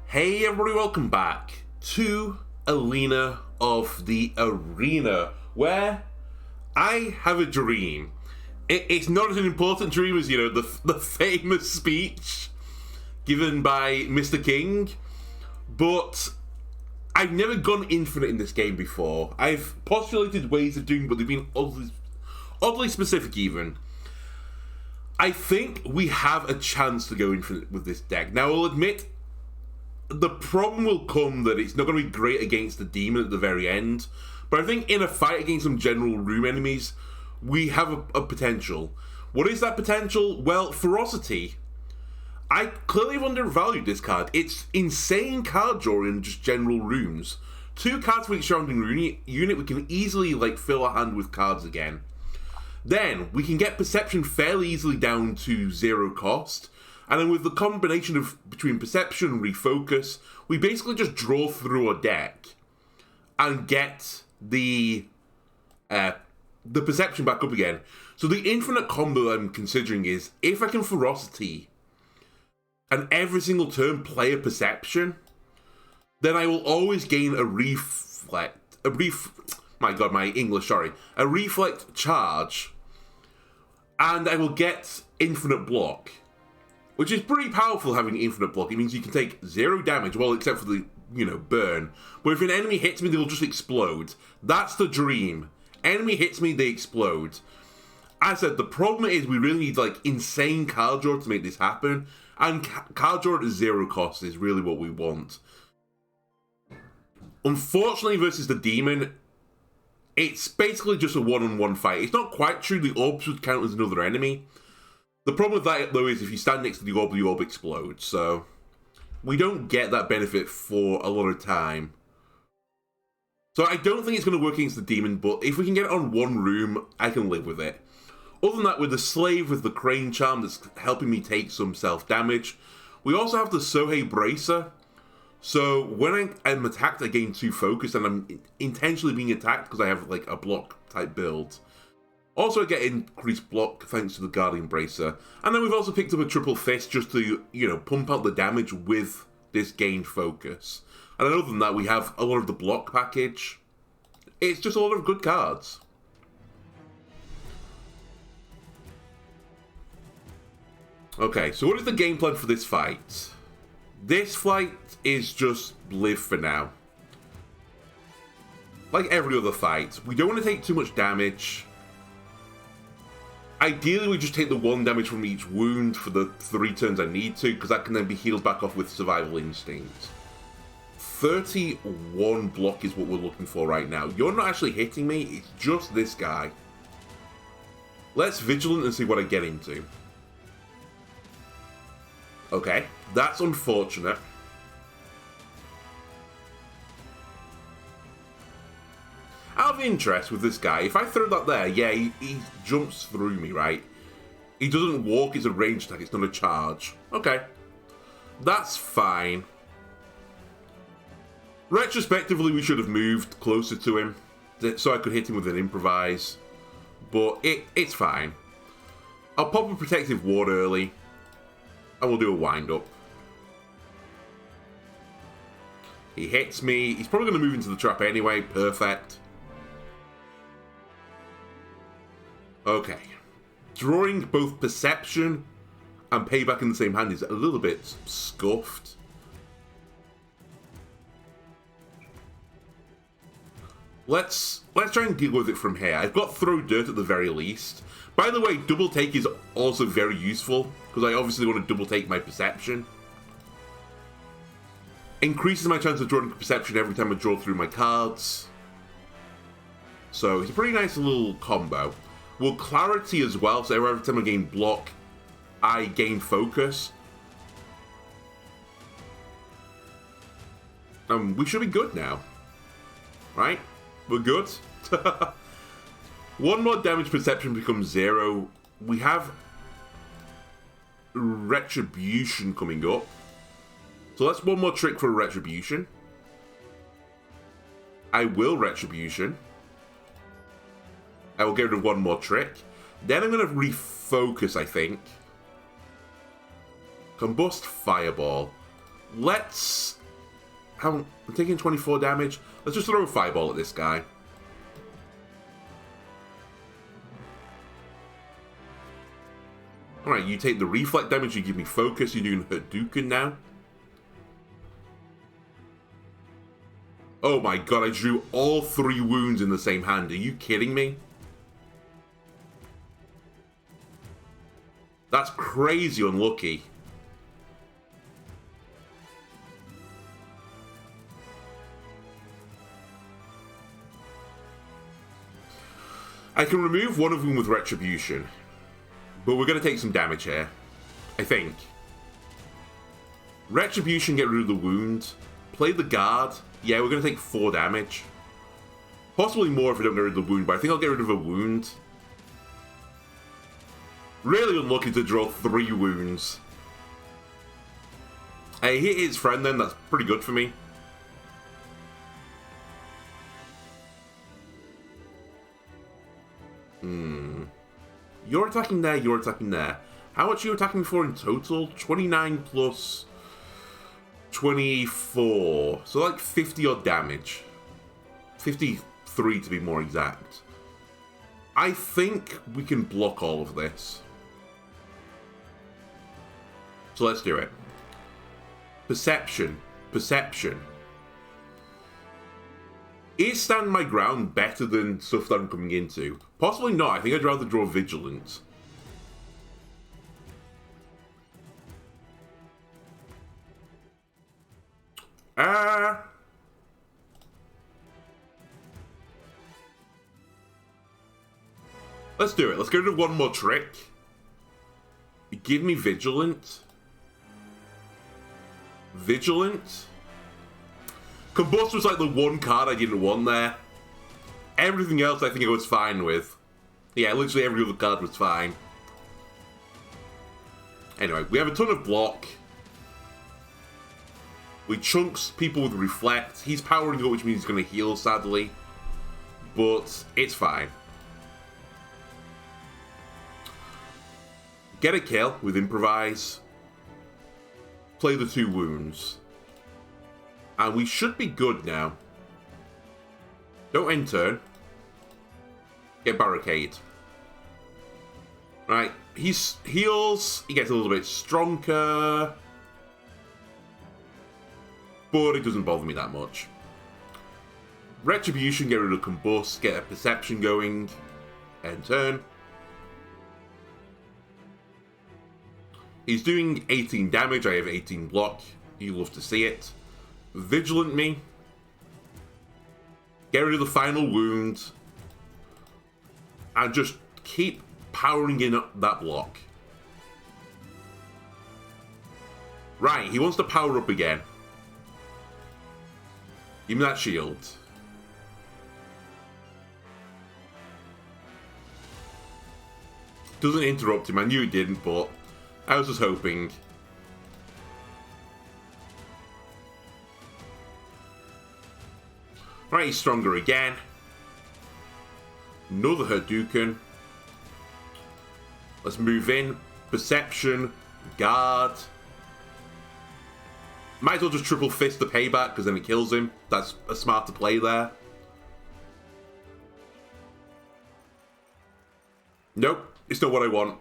Hey everybody, welcome back to Alina of the Arena, where I have a dream. It's not as an important dream as, the famous speech given by Mr. King, but I've never gone infinite in this game before. I've postulated ways of doing it, but they've been oddly specific even. I think we have a chance to go infinite with this deck. Now, I'll admit, the problem will come that it's not going to be great against the demon at the very end, but I think in a fight against some general room enemies, we have a potential. What is that potential? Well, ferocity. I clearly have undervalued this card. It's insane card draw in just general rooms. 2 cards for each surrounding unit, we can easily fill our hand with cards again. Then we can get perception fairly easily down to 0 cost. And then with the combination between perception and refocus, we basically just draw through a deck and get the perception back up again. So the infinite combo I'm considering is, if I can ferocity and every single turn play a perception, then I will always gain a reflect charge, and I will get infinite block. Which is pretty powerful, having infinite block. It means you can take 0 damage, well, except for the, burn. But if an enemy hits me, they'll just explode. That's the dream. Enemy hits me, they explode. As I said, the problem is we really need, insane card draw to make this happen. And card draw at 0 cost is really what we want. Unfortunately, versus the demon, it's basically just a one-on-one fight. It's not quite true the orbs would count as another enemy. The problem with that, though, is if you stand next to the orb explodes, so we don't get that benefit for a lot of time. So I don't think it's going to work against the demon, but if we can get it on one room, I can live with it. Other than that, with the slave with the crane charm that's helping me take some self-damage, we also have the Sohei Bracer. So when I'm attacked, I gain 2 focus, and I'm intentionally being attacked because I have a block-type build. Also, I get increased block thanks to the Guardian Bracer. And then we've also picked up a triple fist just to, pump out the damage with this gained focus. And other than that, we have a lot of the block package. It's just a lot of good cards. Okay, so what is the game plan for this fight? This fight is just live for now. Like every other fight, we don't want to take too much damage. Ideally, we just take the 1 damage from each wound for the 3 turns I need to, because that can then be healed back off with Survival Instinct. 31 block is what we're looking for right now. You're not actually hitting me, it's just this guy. Let's Vigilant and see what I get into. Okay, that's unfortunate. Out of interest with this guy, if I throw that there, yeah, he jumps through me, right? He doesn't walk, it's a range attack, it's not a charge. Okay. That's fine. Retrospectively, we should have moved closer to him, so I could hit him with an improvise. But it's fine. I'll pop a protective ward early, and we'll do a wind-up. He hits me, he's probably going to move into the trap anyway, perfect. Okay, drawing both perception and payback in the same hand is a little bit scuffed. Let's try and deal with it from here. I've got throw dirt at the very least. By the way, double take is also very useful because I obviously want to double take my perception. Increases my chance of drawing perception every time I draw through my cards. So it's a pretty nice little combo. Well, clarity as well, so every time I gain block, I gain focus. We should be good now. Right? We're good. 1 more damage perception becomes 0. We have Retribution coming up. So that's 1 more trick for Retribution. I will Retribution. I will get rid of 1 more trick. Then I'm going to refocus, I think. Combust Fireball. Let's I'm taking 24 damage. Let's just throw a fireball at this guy. Alright, you take the reflect damage, you give me focus, you're doing Hadouken now. Oh my god, I drew all 3 wounds in the same hand. Are you kidding me? That's crazy unlucky. I can remove one of them with Retribution. But we're going to take some damage here. I think. Retribution, get rid of the wound. Play the guard. Yeah, we're going to take 4 damage. Possibly more if we don't get rid of the wound, but I think I'll get rid of a wound. Really unlucky to draw 3 wounds. I hit his friend then, that's pretty good for me. You're attacking there, you're attacking there. How much are you attacking for in total? 29 plus 24. So like 50 odd damage. 53 to be more exact. I think we can block all of this. So let's do it. Perception. Perception. Is stand my ground better than stuff that I'm coming into? Possibly not. I think I'd rather draw Vigilant. Let's do it. Let's go to one more trick. Give me Vigilant. Vigilant. Combust was like the one card I didn't want there. Everything else I think I was fine with. Yeah, literally every other card was fine. Anyway, we have a ton of block. We chunks people with Reflect. He's powering up, which means he's going to heal, sadly. But it's fine. Get a kill with Improvise. Play the 2 wounds. And we should be good now. Don't end turn. Get Barricade. Right, he heals. He gets a little bit stronger. But it doesn't bother me that much. Retribution, get rid of Combust. Get a Perception going. End turn. He's doing 18 damage. I have 18 block. You love to see it. Vigilant me. Get rid of the final wound. And just keep powering in that block. Right, he wants to power up again. Give me that shield. Doesn't interrupt him. I knew it didn't, but I was just hoping. Right, he's stronger again. Another Hadouken. Let's move in. Perception. Guard. Might as well just triple fist the payback, because then it kills him. That's a smarter play there. Nope, it's not what I want.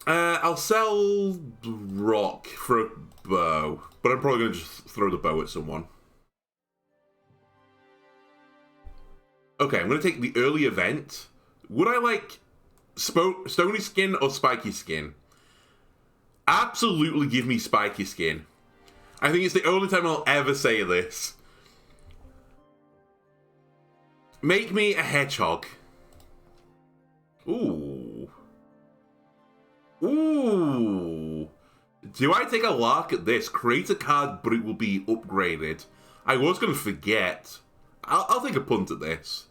I'll sell rock for a bow, but I'm probably going to just throw the bow at someone. Okay, I'm going to take the early event. Would I like Stony Skin or Spiky Skin? Absolutely give me Spiky Skin. I think it's the only time I'll ever say this. Make me a hedgehog. Ooh. Ooh. Do I take a lark at this? Create a card, but it will be upgraded. I was going to forget. I'll take a punt at this.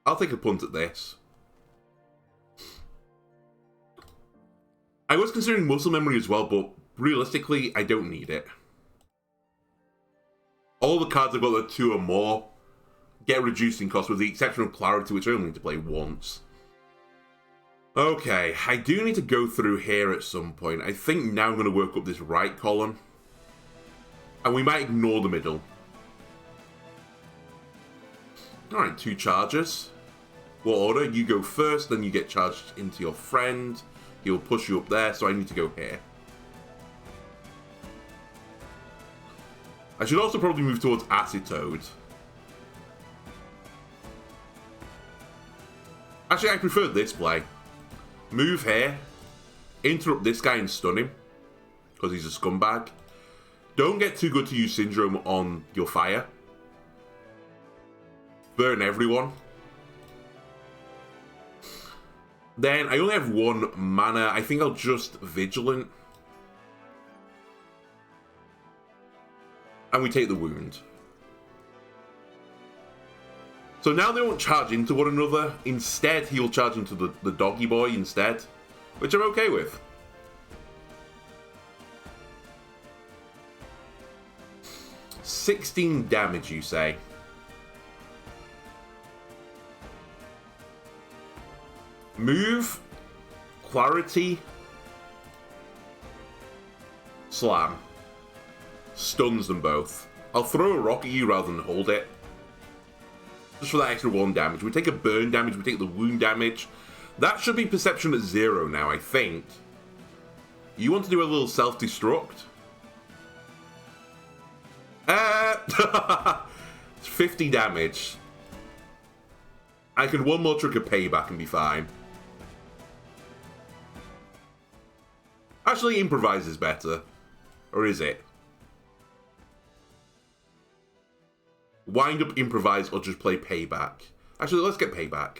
I'll take a punt at this. I was considering muscle memory as well, but realistically, I don't need it. All the cards I've got that 2 or more get reduced in cost, with the exception of Clarity, which I only need to play once. Okay, I do need to go through here at some point. I think now I'm going to work up this right column. And we might ignore the middle. Alright, 2 charges. What order? You go first, then you get charged into your friend. He'll push you up there, so I need to go here. I should also probably move towards Acetode. Actually, I prefer this play. Move here. Interrupt this guy and stun him. Because he's a scumbag. Don't get too good to use Syndrome on your fire. Burn everyone. Then, I only have 1 mana. I think I'll just Vigilant. And we take the wound. So now they won't charge into one another. Instead, he'll charge into the doggy boy instead. Which I'm okay with. $16 damage, you say? Move. Clarity. Slam. Stuns them both. I'll throw a rock at you rather than hold it. Just for that extra 1 damage. We take a burn damage, we take the wound damage. That should be perception at 0 now, I think. You want to do a little self-destruct? It's 50 damage. I can 1 more trick of payback and be fine. Actually, improvise is better. Or is it? Wind up, improvise, or just play payback. Actually, let's get payback.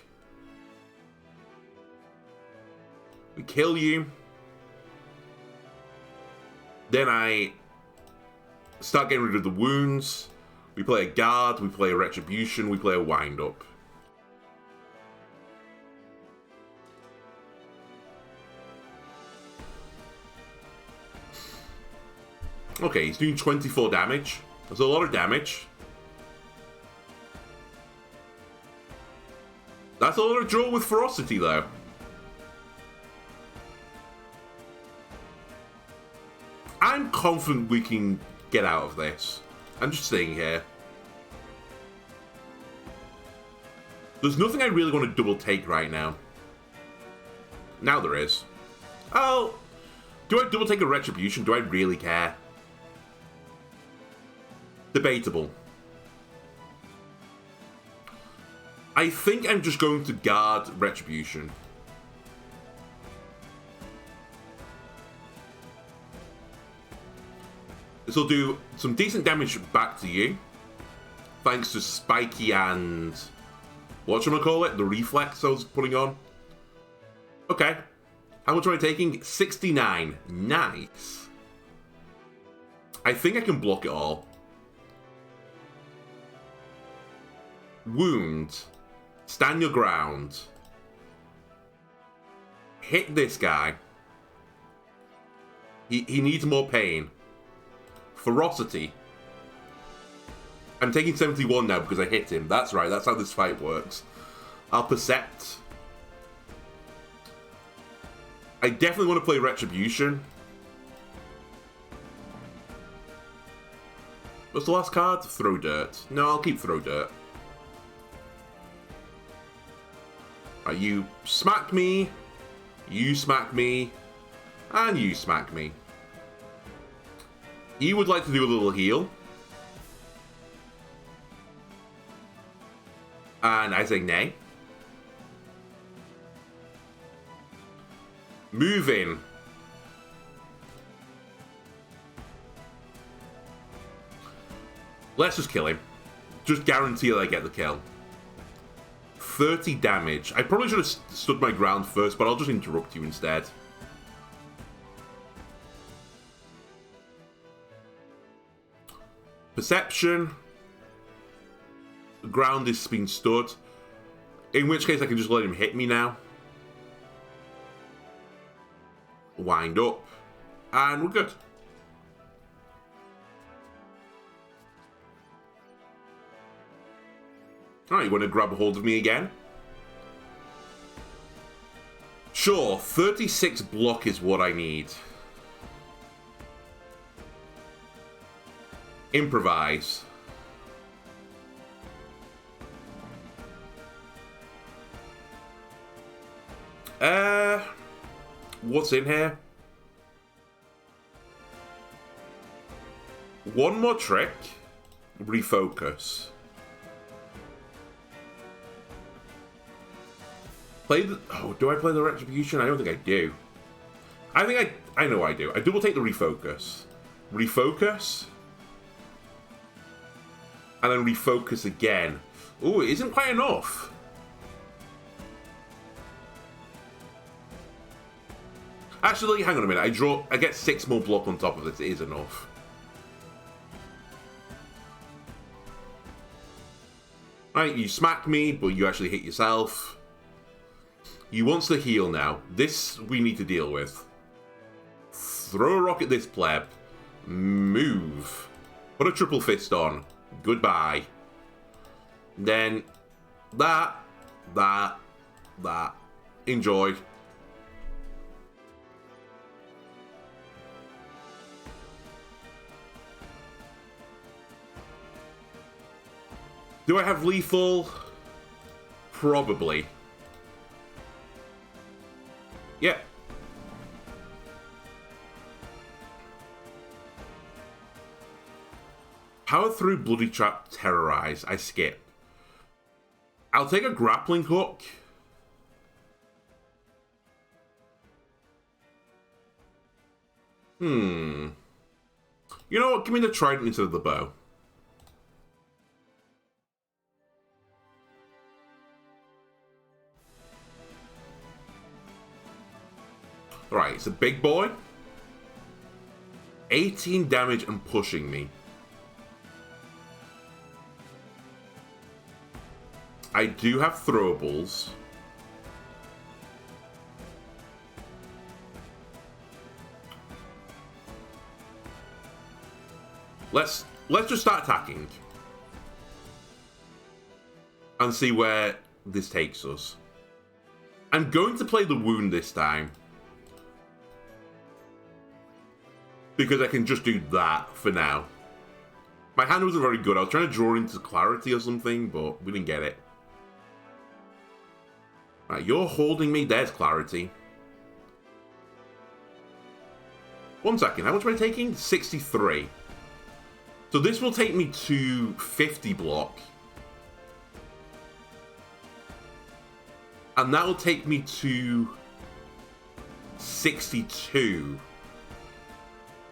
We kill you. Then I start getting rid of the wounds. We play a guard, we play a retribution, we play a wind up. Okay, he's doing 24 damage. That's a lot of damage. That's a lot of draw with ferocity, though. I'm confident we can get out of this. I'm just staying here. There's nothing I really want to double take right now. Now there is. Oh, do I double take a retribution? Do I really care? Debatable. I think I'm just going to guard retribution. This will do some decent damage back to you. Thanks to Spiky and... whatchamacallit? The reflex I was putting on. Okay. How much am I taking? 69. Nice. I think I can block it all. Wound. Stand your ground. Hit this guy. He needs more pain. Ferocity. I'm taking 71 now because I hit him. That's right, that's how this fight works. I'll Percept. I definitely want to play Retribution. What's the last card? Throw Dirt. No, I'll keep Throw Dirt. Right, you smack me, you smack me, and you smack me. He would like to do a little heal. And I say nay. Move in. Let's just kill him. Just guarantee that I get the kill. 30 damage. I probably should have stood my ground first, but I'll just interrupt you instead. Perception. The ground is being stood. In which case I can just let him hit me now. Wind up. And we're good. Alright, you want to grab a hold of me again? Sure, 36 block is what I need. Improvise. What's in here? One more trick. Refocus. Play the... Oh, do I play the Retribution? I don't think I do. I think I know I do. I do will take the Refocus. Refocus. And then Refocus again. Ooh, it isn't quite enough. Actually, hang on a minute. I get 6 more block on top of this. It is enough. Right, you smack me, but you actually hit yourself. You wants to heal now. This we need to deal with. Throw a rock at this pleb. Move. Put a triple fist on. Goodbye. Then that. Enjoy. Do I have lethal? Probably. Yeah. Power through, bloody trap, terrorize. I skip. I'll take a grappling hook. You know what? Give me the trident instead of the bow. Right, it's a big boy. 18 damage and pushing me. I do have throwables. Let's just start attacking. And see where this takes us. I'm going to play the wound this time. Because I can just do that for now. My hand wasn't very good. I was trying to draw into clarity or something, but we didn't get it. Right, you're holding me. There's clarity. 1 second. How much am I taking? 63. So this will take me to 50 block. And that will take me to 62.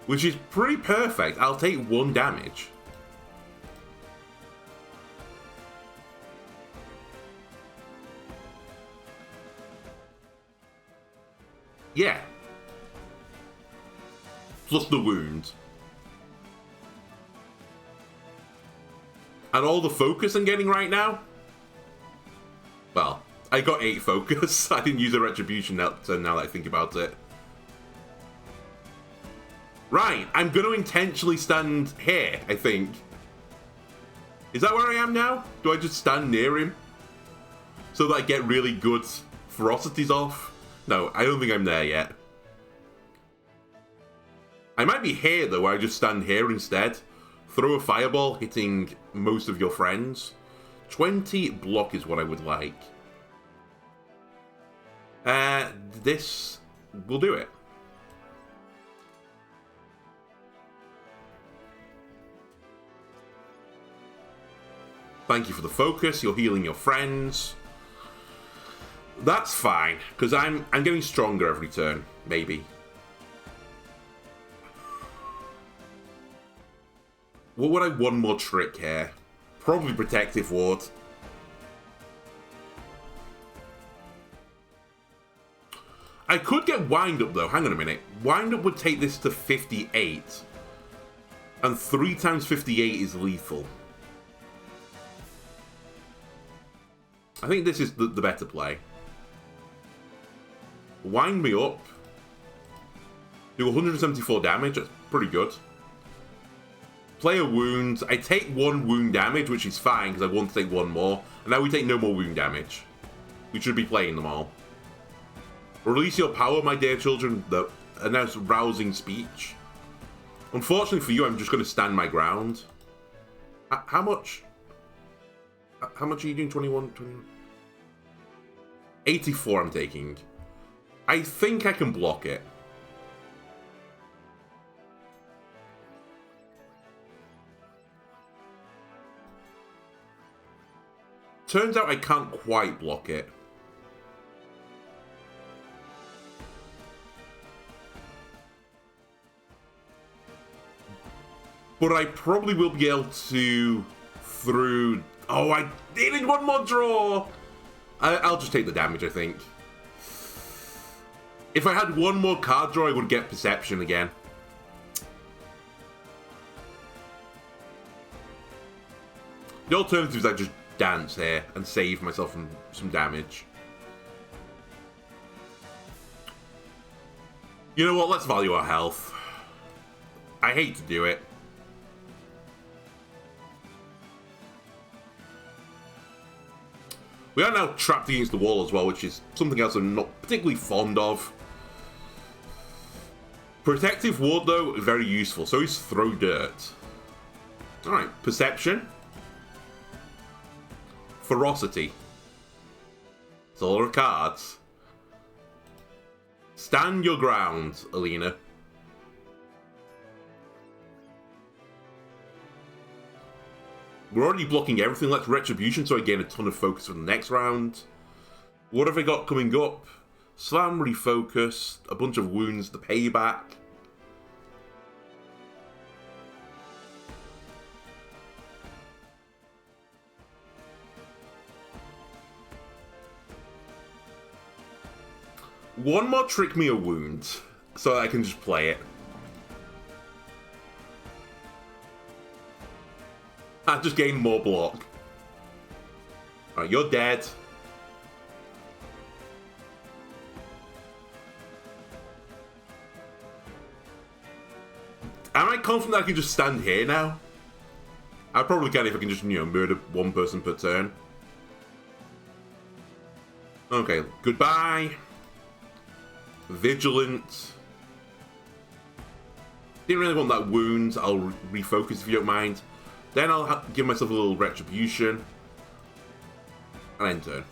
Which is pretty perfect. I'll take 1 damage. Yeah. Plus the wound. And all the focus I'm getting right now? Well, I got 8 focus. I didn't use a retribution now that I think about it. Right, I'm going to intentionally stand here, I think. Is that where I am now? Do I just stand near him? So that I get really good ferocities off? No, I don't think I'm there yet. I might be here, though, where I just stand here instead. Throw a fireball, hitting most of your friends. 20 block is what I would like. This will do it. Thank you for the focus. You're healing your friends. That's fine, because I'm getting stronger every turn, maybe. What would I one more trick here? Probably Protective Ward. I could get Wind Up though. Hang on a minute. Wind Up would take this to 58. And 3 times 58 is lethal. I think this is the better play. Wind me up. Do 174 damage. That's pretty good. Play a wound. I take 1 wound damage, which is fine because I want to take 1 more. And now we take no more wound damage. We should be playing them all. Release your power, my dear children. A nice rousing speech. Unfortunately for you, I'm just going to stand my ground. How much? How much are you doing? 21, 21? 84 I'm taking. I think I can block it. Turns out I can't quite block it. But I probably will be able to through... Oh, I needed one more draw! I'll just take the damage, I think. If I had one more card draw, I would get Perception again. The alternative is I just dance here and save myself from some damage. You know what? Let's value our health. I hate to do it. We are now trapped against the wall as well, which is something else I'm not particularly fond of. Protective Ward, though, very useful. So is Throw Dirt. Alright, Perception. Ferocity. It's a lot of cards. Stand your ground, Alina. We're already blocking everything. Let's Retribution so I gain a ton of focus for the next round. What have I got coming up? Slam, Refocus, a bunch of wounds, the payback. One more Trick Me a Wound so I can just play it. I just gained more block. Alright, you're dead. Am I confident I can just stand here now? I probably can if I can just, murder one person per turn. Okay, goodbye. Vigilant. Didn't really want that wound. I'll refocus if you don't mind. Then I'll give myself a little Retribution. And end turn.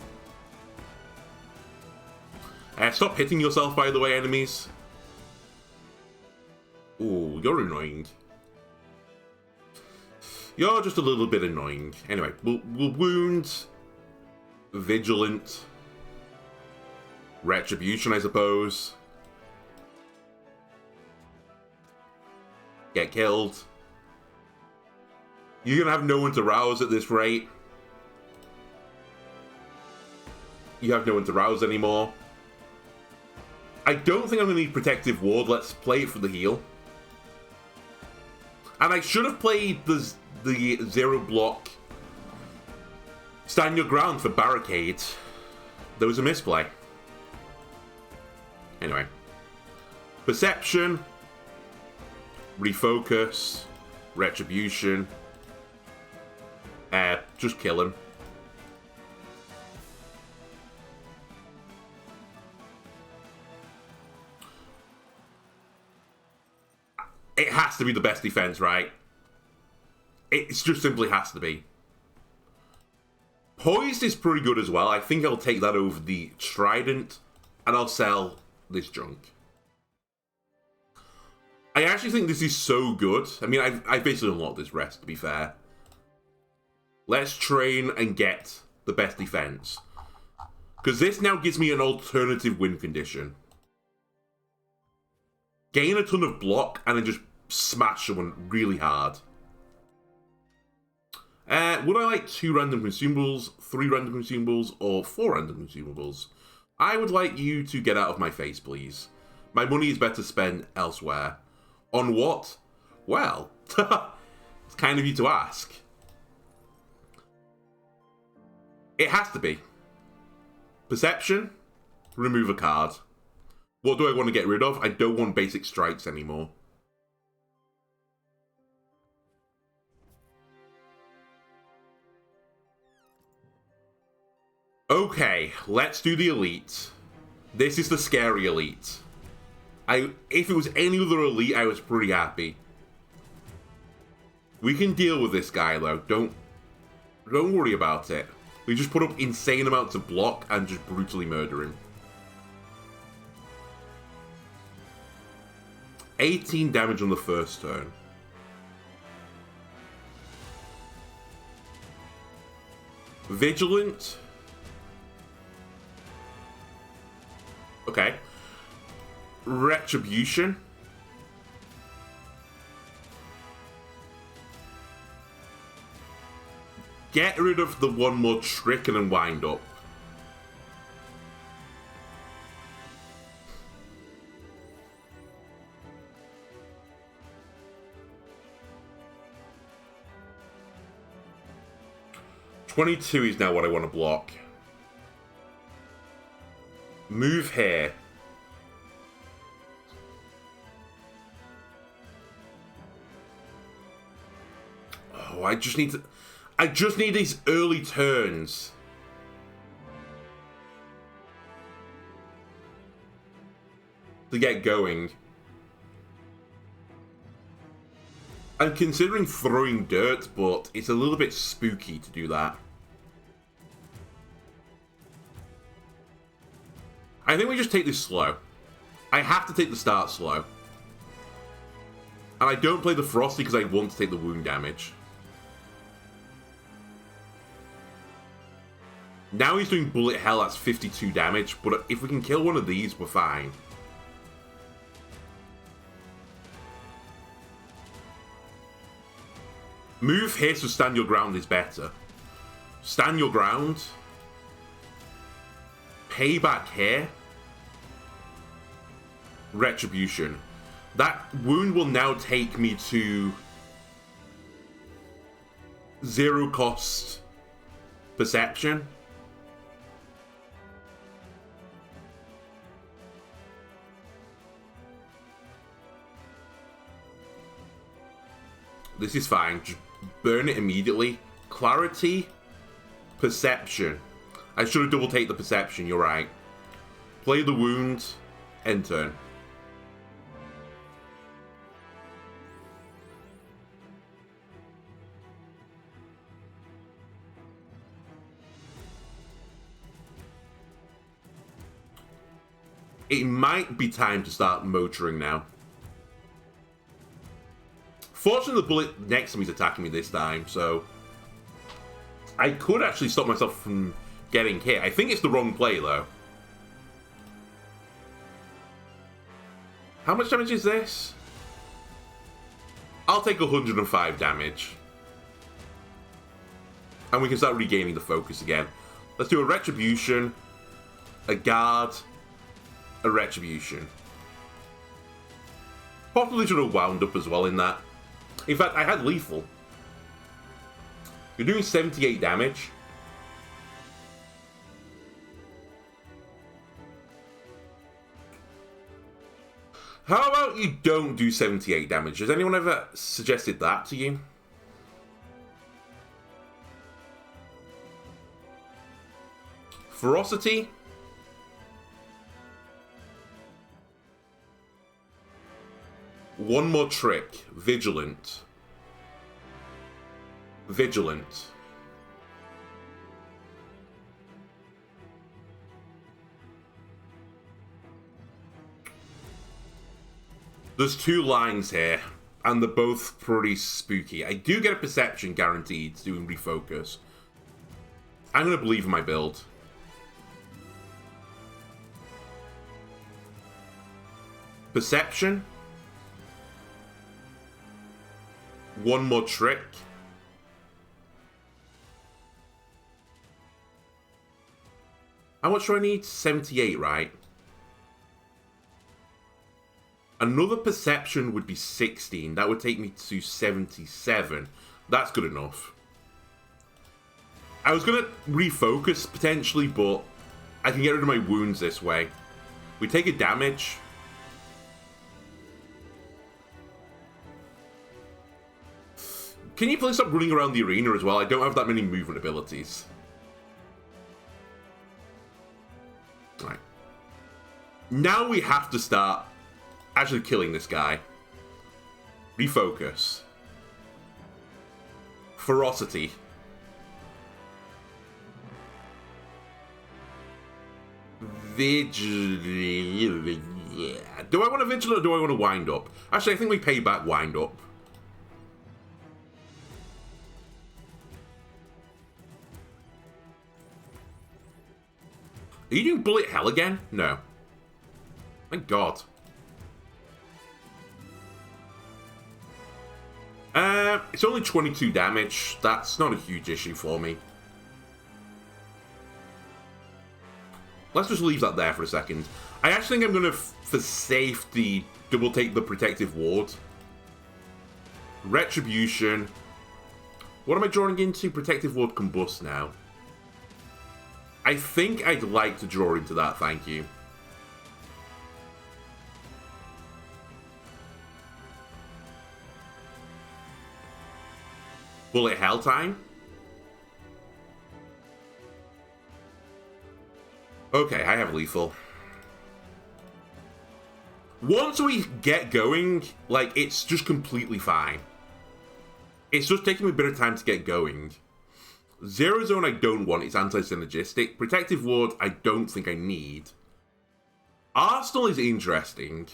Stop hitting yourself, by the way, enemies. Ooh, you're annoying. You're just a little bit annoying. Anyway, we'll wound. Vigilant. Retribution, I suppose. Get killed. You're gonna have no one to rouse at this rate. You have no one to rouse anymore. I don't think I'm gonna need Protective Ward. Let's play it for the heal. And I should have played the zero block Stand Your Ground for Barricade. There was a misplay. Anyway. Perception. Refocus. Retribution. Just kill him. It has to be the best defense, right? It just simply has to be. Poised is pretty good as well. I think I'll take that over the Trident, and I'll sell this junk. I actually think this is so good. I mean, I've basically unlocked this rest, to be fair. Let's train and get the best defense. Because this now gives me an alternative win condition. Gain a ton of block and then just smash someone really hard. Would I like 2 random consumables, 3 random consumables, or 4 random consumables? I would like you to get out of my face, please. My money is better spent elsewhere. On what? Well, it's kind of you to ask. It has to be. Perception, remove a card. What do I want to get rid of? I don't want basic strikes anymore. Okay, let's do the elite. This is the scary elite. If it was any other elite, I was pretty happy. We can deal with this guy, though. Don't worry about it. We just put up insane amounts of block and just brutally murder him. 18 damage on the first turn. Vigilant. Okay. Retribution. Get rid of the one more trick and then wind up. $22 is now what I want to block. Move here. Oh, I just need these early turns. To get going. I'm considering throwing dirt, but it's a little bit spooky to do that. I think we just take this slow. I have to take the start slow. And I don't play the Frosty because I want to take the wound damage. Now he's doing Bullet Hell, that's 52 damage, but if we can kill one of these, we're fine. Move here so stand your ground is better. Stand your ground. Payback here. Retribution. That wound will now take me to 0 cost perception. This is fine. Just burn it immediately. Clarity. Perception. I should have double take the perception, you're right. Play the wound. End turn. It might be time to start motoring now. Fortunately, the bullet next to me is attacking me this time, so I could actually stop myself from getting hit. I think it's the wrong play, though. How much damage is this? I'll take 105 damage. And we can start regaining the focus again. Let's do a Retribution, a Guard, a Retribution. Possibly should have wound up as well in that. In fact, I had lethal. You're doing 78 damage. How about you don't do 78 damage? Has anyone ever suggested that to you? Ferocity. One more trick. Vigilant. Vigilant. There's 2 lines here, and they're both pretty spooky. I do get a perception guaranteed to do refocus. I'm going to believe in my build. Perception. One more trick. How much do I need? 78, right? Another perception would be 16. That would take me to 77. That's good enough. I was going to refocus potentially, but I can get rid of my wounds this way. We take a damage. Can you please stop running around the arena as well? I don't have that many movement abilities. Right. Now we have to start actually killing this guy. Refocus. Ferocity. Vigil. Yeah. Do I want to vigil or do I want to wind up? Actually, I think we pay back wind up. Are you doing bullet hell again? No. Thank God. It's only 22 damage. That's not a huge issue for me. Let's just leave that there for a second. I actually think I'm going to, for safety, double take the protective ward. Retribution. What am I drawing into? Protective ward combust now. I think I'd like to draw into that, thank you. Bullet hell time? Okay, I have lethal. Once we get going, like, it's just completely fine. It's just taking me a bit of time to get going. Zero Zone I don't want, it's anti-synergistic. Protective Ward I don't think I need. Arsenal is interesting.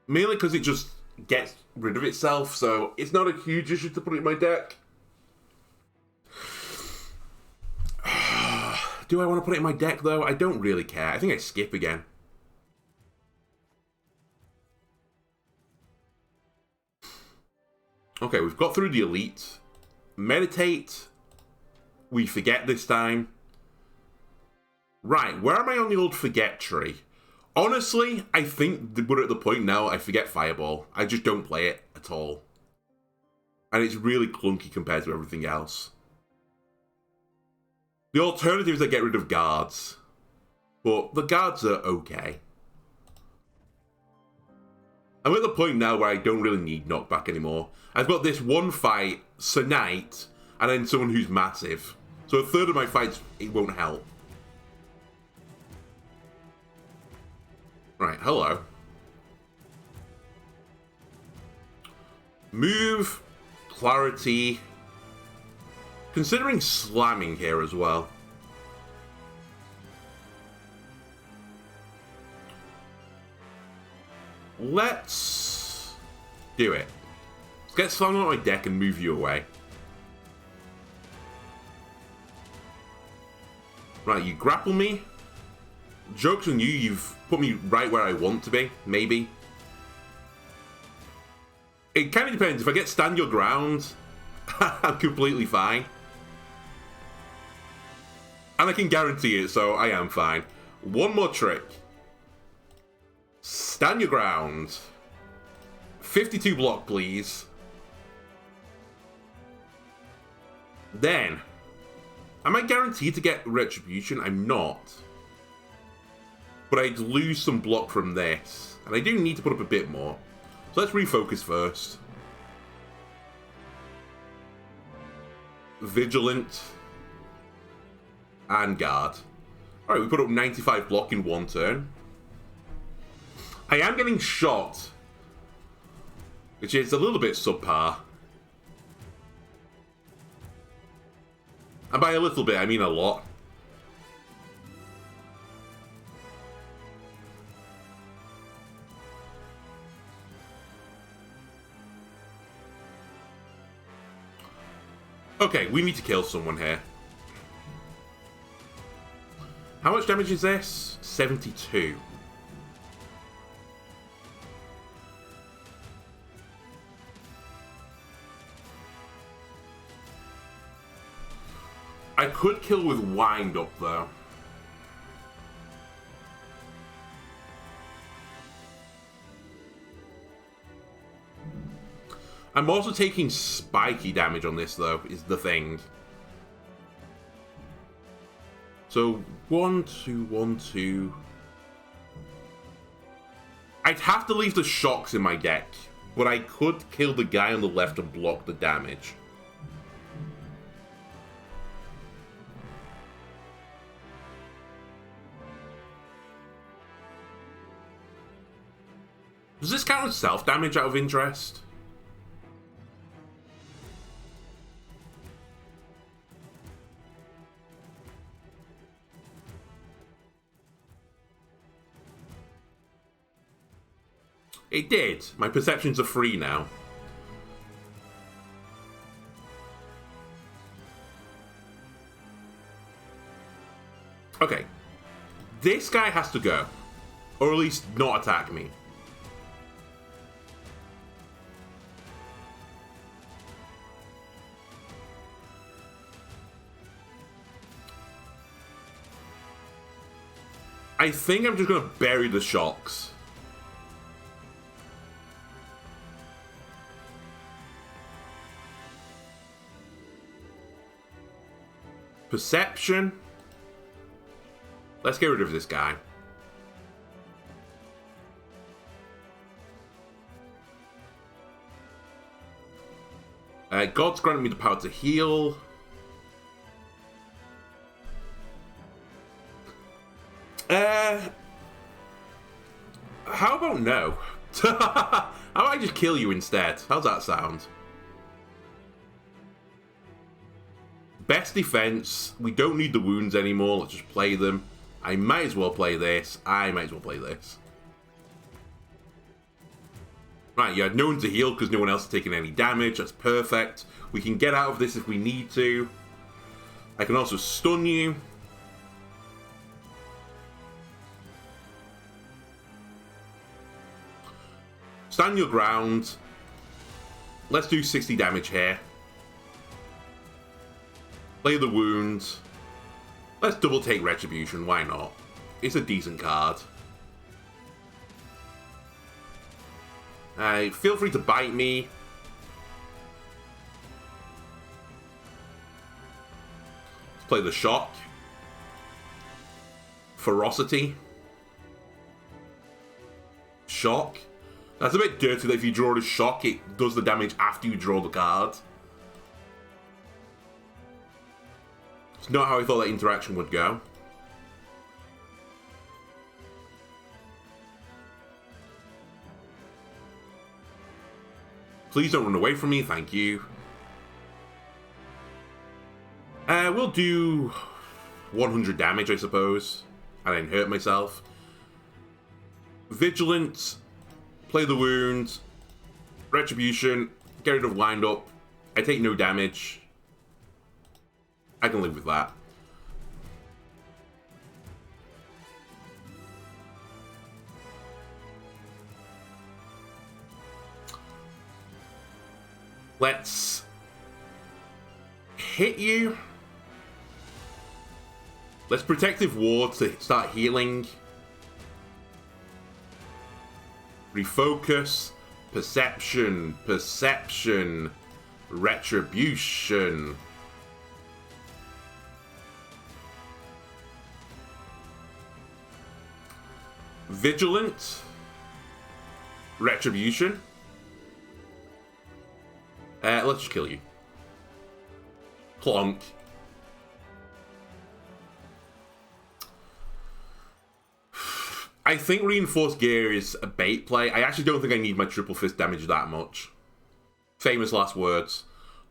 Mainly because it just gets rid of itself, so it's not a huge issue to put it in my deck. Do I want to put it in my deck, though? I don't really care. I think I skip again. Okay, we've got through the elite. Meditate. We forget this time. Right, where am I on the old forget tree? Honestly, I think we're at the point now I forget Fireball. I just don't play it at all. And it's really clunky compared to everything else. The alternative is I get rid of guards. But the guards are okay. I'm at the point now where I don't really need knockback anymore. I've got this one fight, Sir Knight, and then someone who's massive. So a third of my fights, it won't help. Right, hello. Move, clarity. Considering slamming here as well. Let's do it. Let's get slam on my deck and move you away. Right, you grapple me. Joke's on you, you've put me right where I want to be, maybe. It kind of depends. If I get stand your ground, I'm completely fine. And I can guarantee it, so I am fine. One more trick. Stand your ground. 52 block, please. Then, am I guaranteed to get retribution? I'm not. But I'd lose some block from this. And I do need to put up a bit more. So let's refocus first. Vigilant. And guard. Alright, we put up 95 block in one turn. I am getting shot. Which is a little bit subpar. And by a little bit, I mean a lot. Okay, we need to kill someone here. How much damage is this? 72. I could kill with wind up though. I'm also taking spiky damage on this though, is the thing. So 1, 2, 1, 2. I'd have to leave the shocks in my deck, but I could kill the guy on the left and block the damage. Does this count as self-damage out of interest? It did. My perceptions are free now. Okay. This guy has to go. Or at least not attack me. I think I'm just going to bury the shocks. Perception. Let's get rid of this guy. God's granted me the power to heal. How about no? How about I just kill you instead? How's that sound? Best defense. We don't need the wounds anymore. Let's just play them. I might as well play this. I might as well play this. Right, you had no one to heal because no one else is taking any damage. That's perfect. We can get out of this if we need to. I can also stun you. Stand your ground. Let's do 60 damage here. Play the wound. Let's double take Retribution, why not? It's a decent card. Feel free to bite me. Let's play the shock. Ferocity. Shock. That's a bit dirty that if you draw the shock, it does the damage after you draw the card. It's not how I thought that interaction would go. Please don't run away from me, thank you. We'll do 100 damage, I suppose. And then hurt myself. Vigilance. Play the wound. Retribution. Get rid of wind up. I take no damage. I can live with that. Let's hit you. Let's Protective Ward to start healing. Refocus. Perception. Perception. Retribution. Vigilant. Retribution. Let's just kill you. Plonk. I think Reinforced Gear is a bait play. I actually don't think I need my Triple Fist damage that much. Famous last words.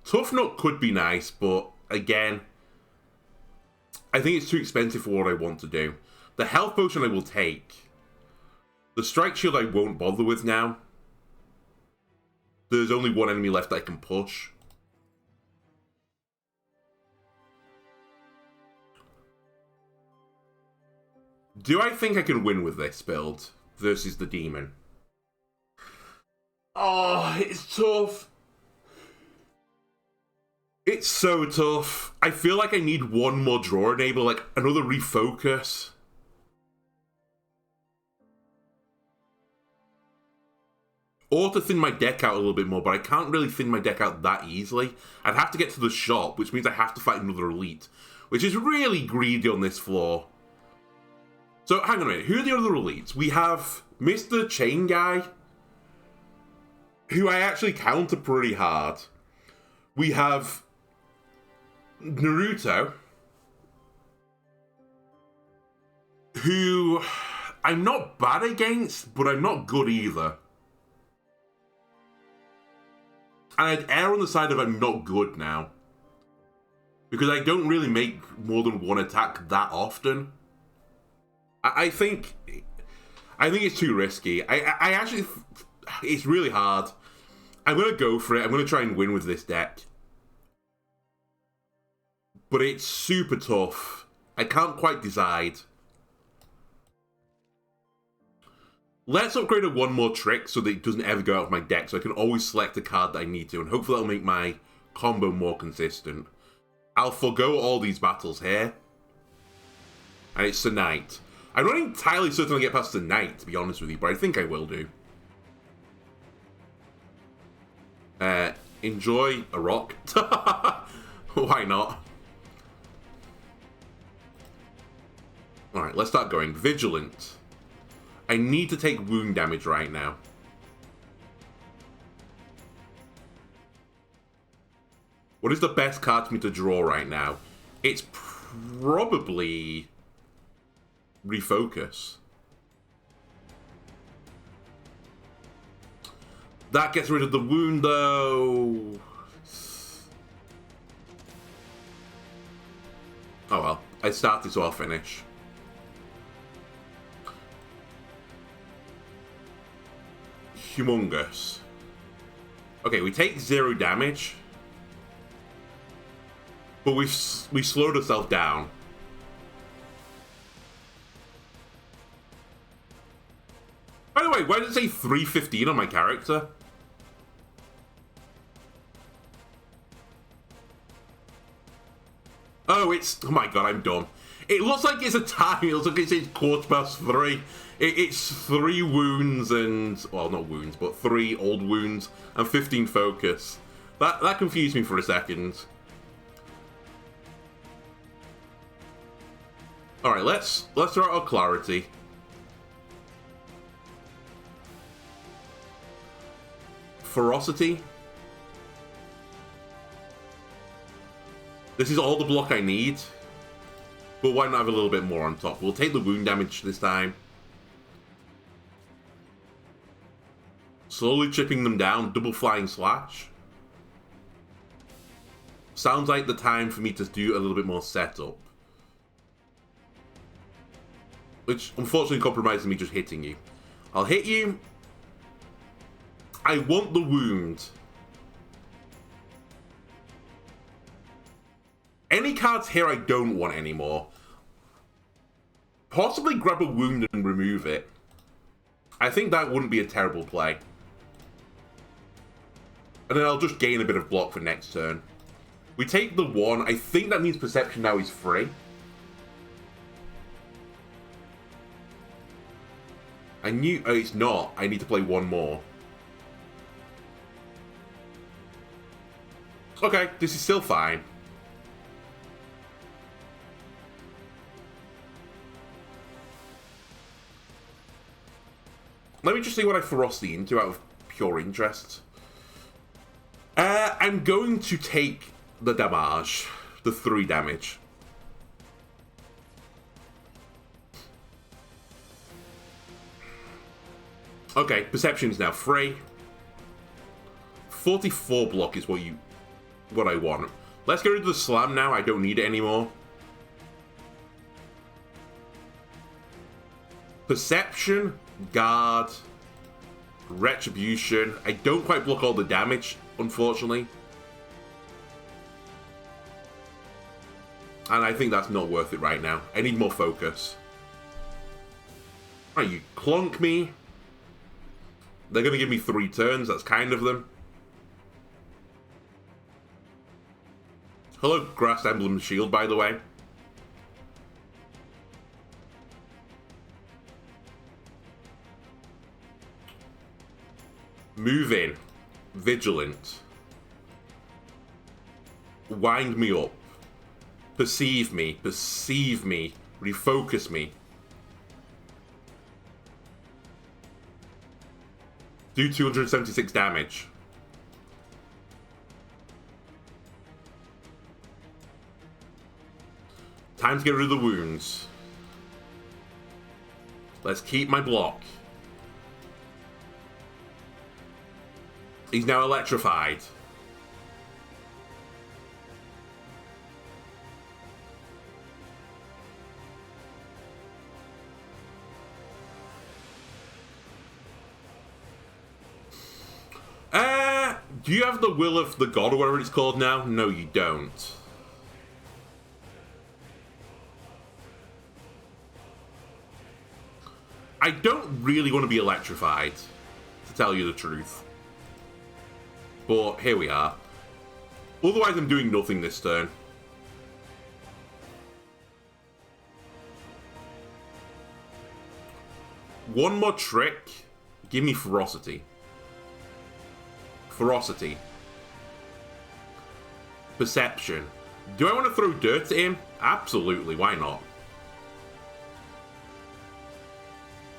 Tough Nut could be nice, but again, I think it's too expensive for what I want to do. The Health Potion I will take. The Strike Shield I won't bother with now. There's only one enemy left I can push. Do I think I can win with this build versus the demon? Oh, it's tough. It's so tough. I feel like I need one more draw enable, like another refocus. Or to thin my deck out a little bit more, but I can't really thin my deck out that easily. I'd have to get to the shop, which means I have to fight another elite, which is really greedy on this floor. So, hang on a minute. Who are the other elites? We have Mr. Chain Guy, who I actually counter pretty hard. We have Naruto, who I'm not bad against, but I'm not good either. And I'd err on the side of I'm not good now. Because I don't really make more than one attack that often. I think it's too risky. I actually... It's really hard. I'm going to go for it. I'm going to try and win with this deck. But it's super tough. I can't quite decide. Let's upgrade it one more trick so that it doesn't ever go out of my deck, so I can always select a card that I need to, and hopefully that'll make my combo more consistent. I'll forgo all these battles here. And it's tonight. I'm not entirely certain I'll get past tonight, to be honest with you, but I think I will do. Enjoy a rock. Why not? Alright, let's start going. Vigilant. I need to take wound damage right now. What is the best card for me to draw right now? It's probably... Refocus. That gets rid of the wound, though. Oh well. I started, so I'll finish. Humongous. Okay, we take 0 damage. But we slowed ourselves down. By the way, why did it say 315 on my character? Oh, it's... Oh my god, I'm dumb. It looks like it's a time. It looks like it says 3:15. It's 3 wounds and... Well, not wounds, but 3 old wounds and 15 focus. That confused me for a second. Alright, let's throw out our clarity. Ferocity. This is all the block I need. But why not have a little bit more on top? We'll take the wound damage this time. Slowly chipping them down. Double flying slash. Sounds like the time for me to do a little bit more setup. Which, unfortunately, compromises me just hitting you. I'll hit you. I want the wound. Any cards here I don't want anymore. Possibly grab a wound and remove it. I think that wouldn't be a terrible play. And then I'll just gain a bit of block for next turn. We take the 1. I think that means Perception now is free. I knew... Oh, it's not. I need to play 1 more. Okay, this is still fine. Let me just see what I Ferocity into out of pure interest. I'm going to take the damage. The 3 damage. Okay, Perception's now free. 44 block is what I want. Let's get rid of the slam now. I don't need it anymore. Perception, guard, retribution. I don't quite block all the damage, unfortunately. And I think that's not worth it right now. I need more focus. Alright, you clunk me. They're going to give me 3 turns. That's kind of them. Hello, Grass Emblem Shield, by the way. Move in. Vigilant. Wind me up. Perceive me. Perceive me. Refocus me. Do 276 damage. Time to get rid of the wounds. Let's keep my block. He's now electrified. Do you have the will of the god or whatever it's called now? No, you don't. I don't really want to be electrified, to tell you the truth. But here we are. Otherwise, I'm doing nothing this turn. One more trick. Give me ferocity. Ferocity. Perception. Do I want to throw dirt at him? Absolutely, why not?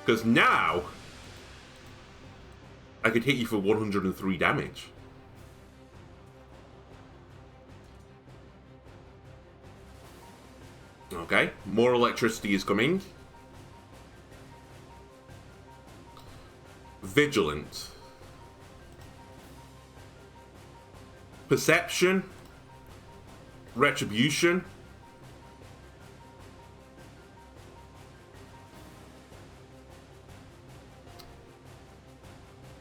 Because now, I could hit you for 103 damage. Okay, more electricity is coming. Vigilant. Perception. Retribution.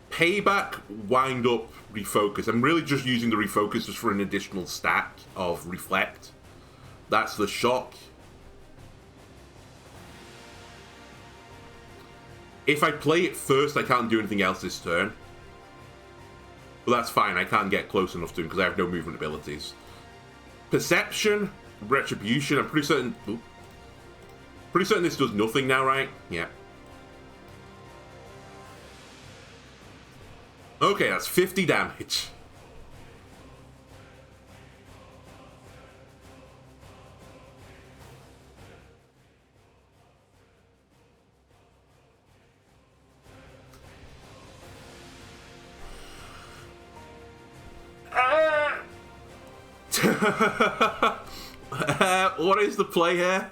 Payback, wind up, refocus. I'm really just using the refocus just for an additional stack of reflect. That's the shock. If I play it first, I can't do anything else this turn. But that's fine, I can't get close enough to him because I have no movement abilities. Perception, retribution, I'm pretty certain... Ooh, pretty certain this does nothing now, right? Yeah. Okay, that's 50 damage. What is the play here?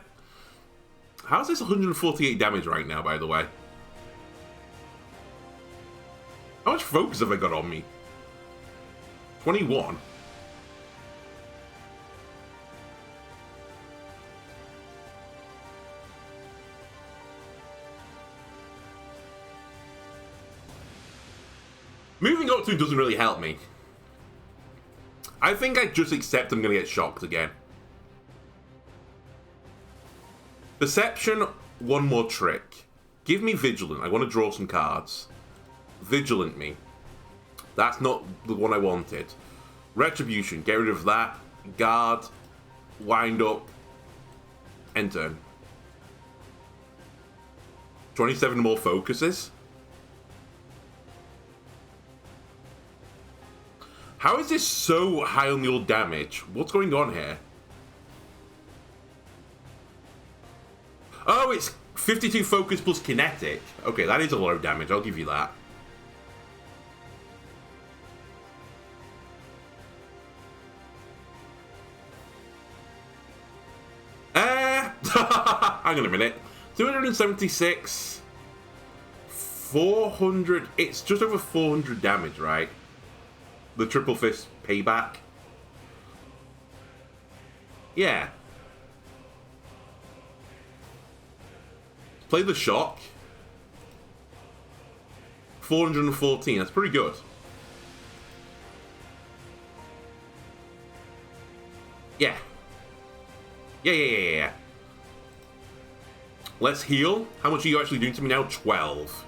How's this 148 damage right now, by the way? How much focus have I got on me? 21. Moving up to doesn't really help me. I think I just accept I'm going to get shocked again. Perception, one more trick. Give me Vigilant. I want to draw some cards. Vigilant me. That's not the one I wanted. Retribution, get rid of that. Guard, wind up, end turn. 27 more focuses. How is this so high on the old damage? What's going on here? Oh, it's 52 focus plus kinetic. Okay, that is a lot of damage, I'll give you that. Hang on a minute. 276. 400. It's just over 400 damage, right? The triple fist payback. Yeah. Play the shock. 414. That's pretty good. Yeah. Yeah. Let's heal. How much are you actually doing to me now? 12.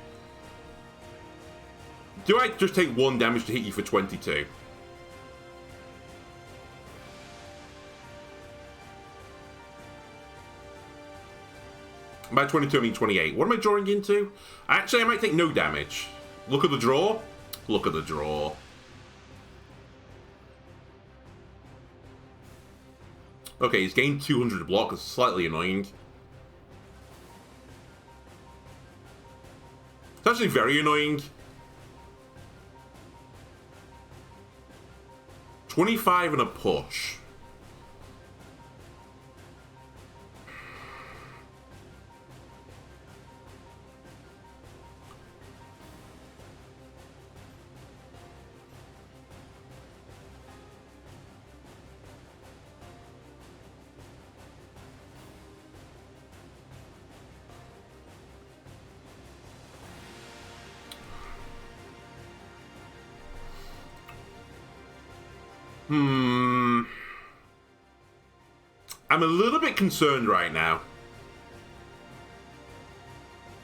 Do I just take 1 damage to hit you for 22? By 22, I mean 28. What am I drawing into? Actually, I might take no damage. Look at the draw. Look at the draw. Okay, he's gained 200 block. It's slightly annoying. It's actually very annoying. 25 and a push. I'm a little bit concerned right now.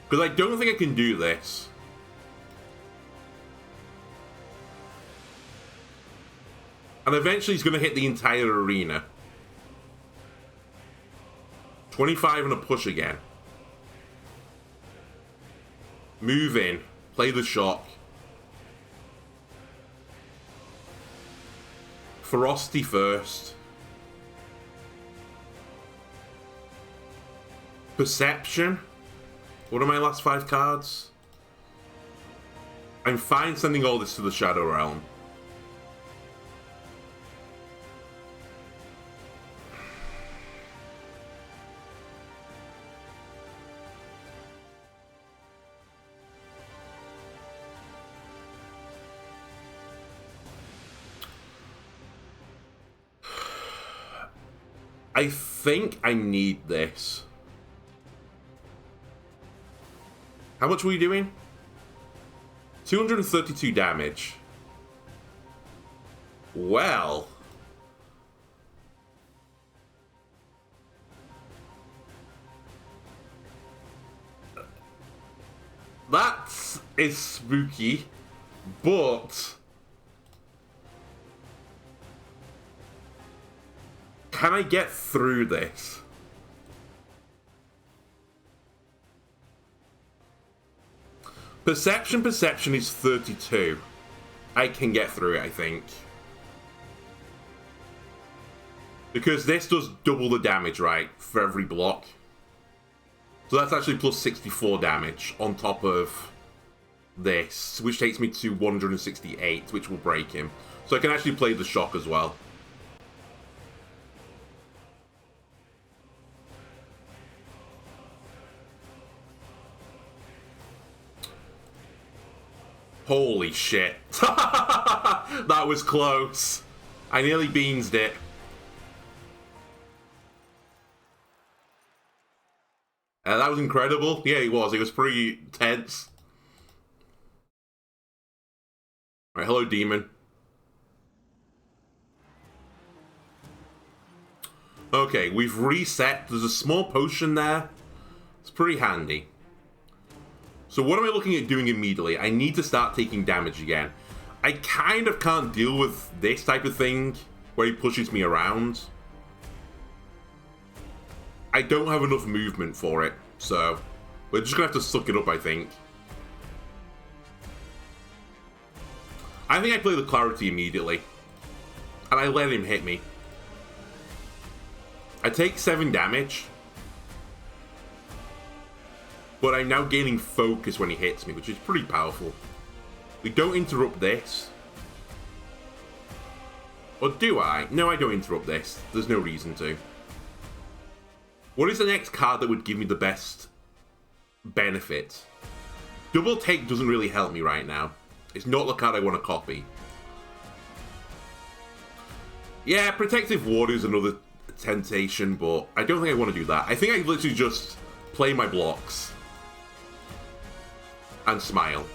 Because I don't think I can do this. And eventually he's going to hit the entire arena. 25 and a push again. Move in. Play the shock. Ferocity first. Perception. What are my last 5 cards? I'm fine sending all this to the Shadow Realm. I think I need this. How much were you doing? 232 damage. Well. That is spooky, but can I get through this? Perception is 32. I can get through it, I think. Because this does double the damage, right, for every block. So that's actually plus 64 damage on top of this, which takes me to 168, which will break him. So I can actually play the shock as well. Holy shit. That was close. I nearly beansed it. That was incredible. Yeah, it was. It was pretty tense. Alright, hello, demon. Okay, we've reset. There's a small potion there. It's pretty handy. So what am I looking at doing immediately? I need to start taking damage again. I kind of can't deal with this type of thing, where he pushes me around. I don't have enough movement for it, so we're just going to have to suck it up, I think. I think I play the Clarity immediately. And I let him hit me. I take 7 damage. But I'm now gaining focus when he hits me, which is pretty powerful. We don't interrupt this. Or do I? No, I don't interrupt this. There's no reason to. What is the next card that would give me the best benefit? Double take doesn't really help me right now. It's not the card I want to copy. Yeah, Protective Ward is another temptation, but I don't think I want to do that. I think I literally just play my blocks. And smile.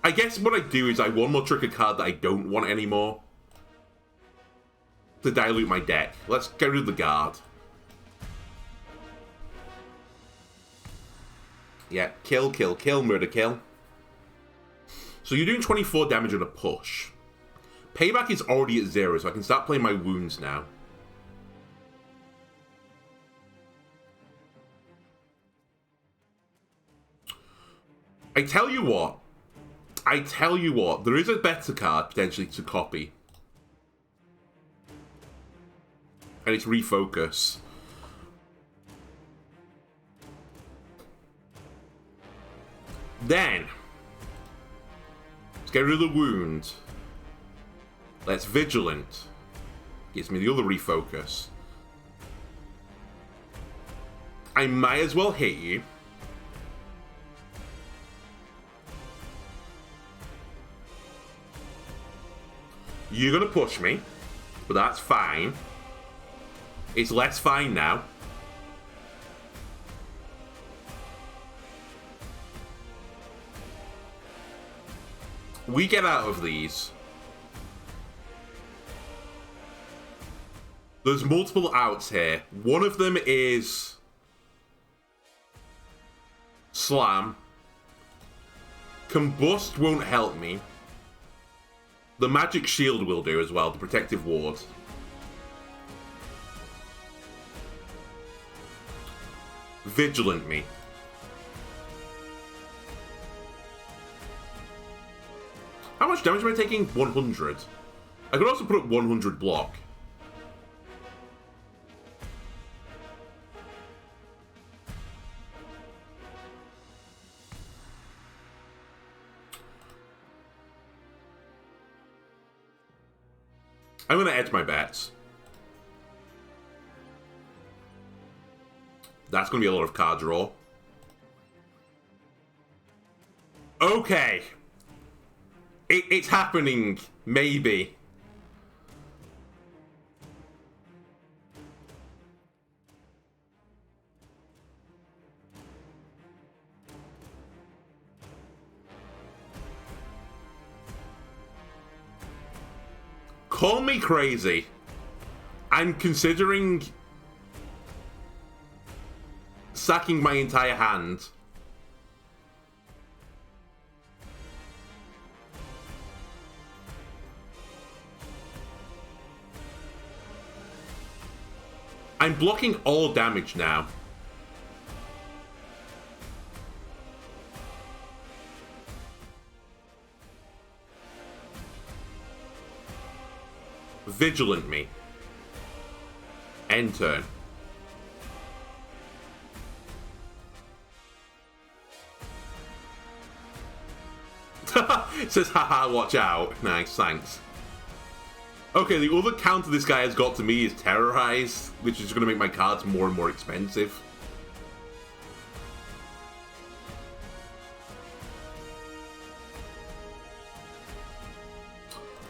I guess what I do is I one more trick a card that I don't want anymore. To dilute my deck. Let's get rid of the guard. Yeah, kill, kill, kill, murder, kill. So you're doing 24 damage on a push. Payback is already at 0, so I can start playing my wounds now. I tell you what, there is a better card potentially to copy. And it's Refocus. Then, let's get rid of the wound. Let's Vigilant. Gives me the other Refocus. I might as well hit you. You're gonna push me, but that's fine. It's less fine now. we get out of these. There's multiple outs here. One of them is Slam. Combust won't help me. The Magic Shield will do as well, the Protective Ward. Vigilant me. How much damage am I taking? 100. I could also put up 100 block. I'm going to edge my bets. That's going to be a lot of card draw. Okay. It's happening. Maybe. Call me crazy. I'm considering sacking my entire hand. I'm blocking all damage now. Vigilant me. End turn. It says, haha, watch out. Nice, thanks. Okay, the other counter this guy has got to me is Terrorize, which is going to make my cards more and more expensive.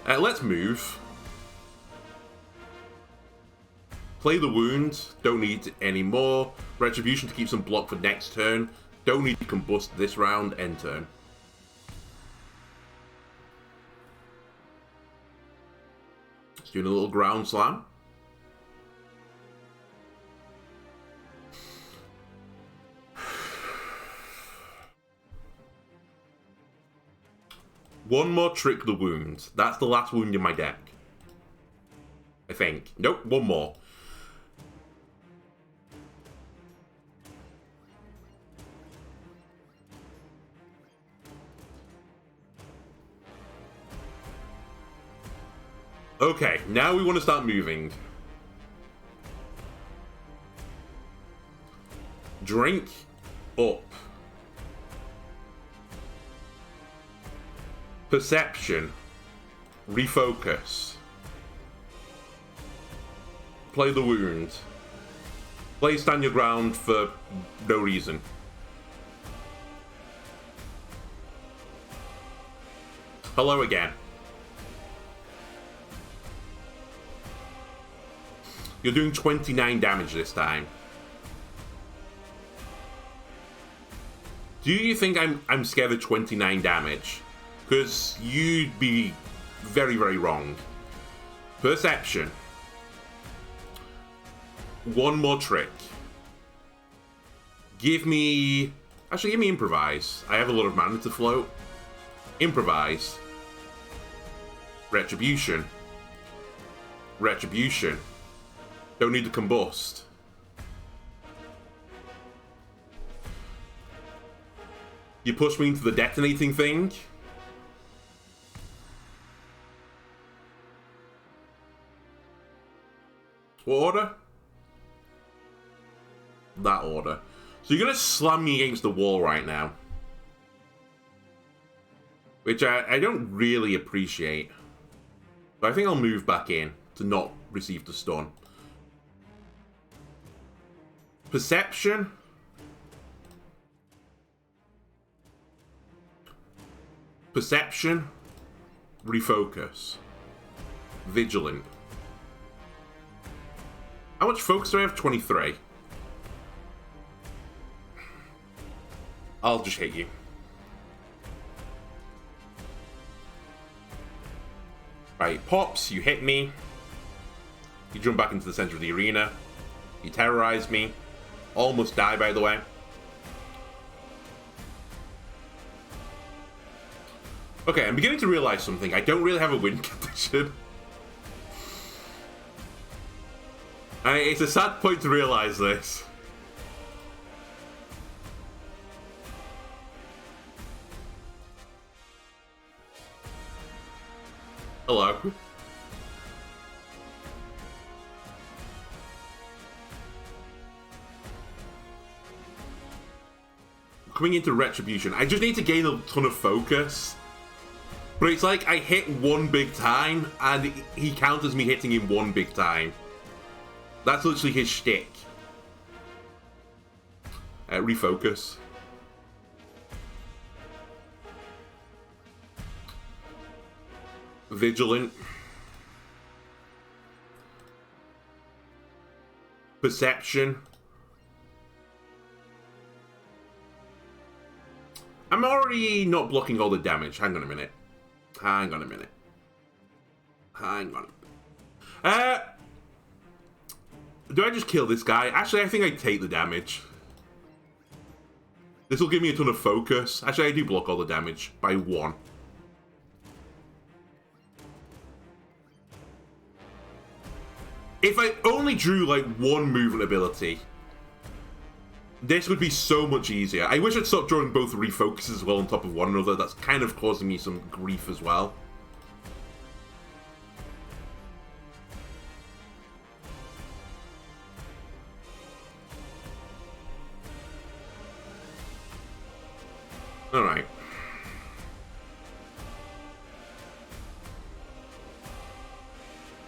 Let's move. Play the Wound. Don't need any more. Retribution to keep some block for next turn. Don't need to Combust this round. End turn. Just doing a little Ground Slam. One more Trick the Wound. That's the last wound in my deck. I think. Nope, one more. Okay, now we want to start moving. Drink up. Perception. Refocus. Play the Wound. Play Stand Your Ground for no reason. Hello again. You're doing 29 damage this time. Do you think I'm scared of 29 damage? Because you'd be very, very wrong. Perception. One more trick. Give me... Actually, give me Improvise. I have a lot of mana to float. Improvise. Retribution. Retribution. Don't need to Combust. You push me into the detonating thing. What order? That order. So you're going to slam me against the wall right now. Which I don't really appreciate. But I think I'll move back in to not receive the stun. Perception. Perception. Refocus. Vigilant. How much focus do I have? 23. I'll just hit you. Right, pops, you hit me. You jump back into the center of the arena. You terrorize me. Almost die, by the way. Okay, I'm beginning to realize something. I don't really have a win condition. It's a sad point to realize this. Hello. Coming into Retribution, I just need to gain a ton of focus. But it's like I hit one big time, and he counters me hitting him one big time. That's literally his shtick. Refocus. Vigilant. Perception. I'm already not blocking all the damage. Hang on a minute. Hang on a minute. Hang on. Do I just kill this guy? Actually, I think I take the damage. This will give me a ton of focus. Actually, I do block all the damage by 1. If I only drew, like, 1 movement ability, this would be so much easier. I wish I'd stopped drawing both refocuses as well on top of one another. That's kind of causing me some grief as well. Alright.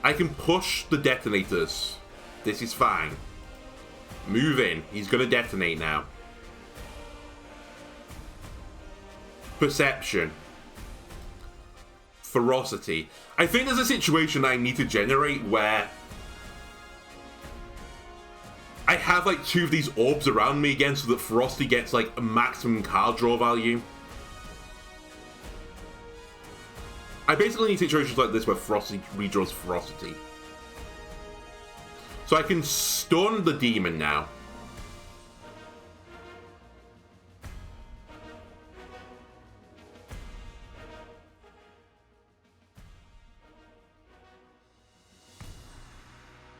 I can push the detonators. This is fine. Move in. He's gonna detonate now. Perception. Ferocity. I think there's a situation I need to generate where I have like 2 of these orbs around me again so that Ferocity gets like a maximum card draw value. I basically need situations like this where Ferocity redraws Ferocity. So I can stun the demon now.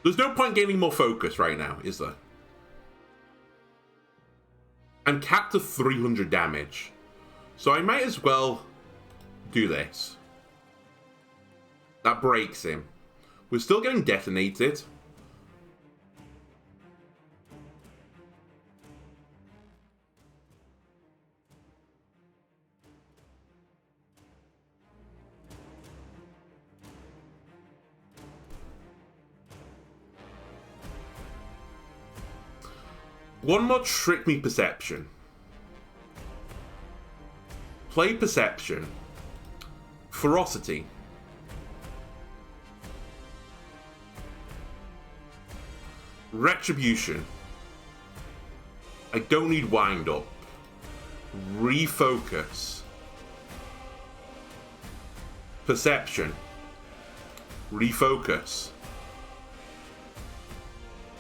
There's no point gaining more focus right now, is there? I'm capped to 300 damage. So I might as well do this. That breaks him. We're still getting detonated. One more Trick Me Perception. Play Perception. Ferocity. Retribution. I don't need Wind Up. Refocus. Perception. Refocus.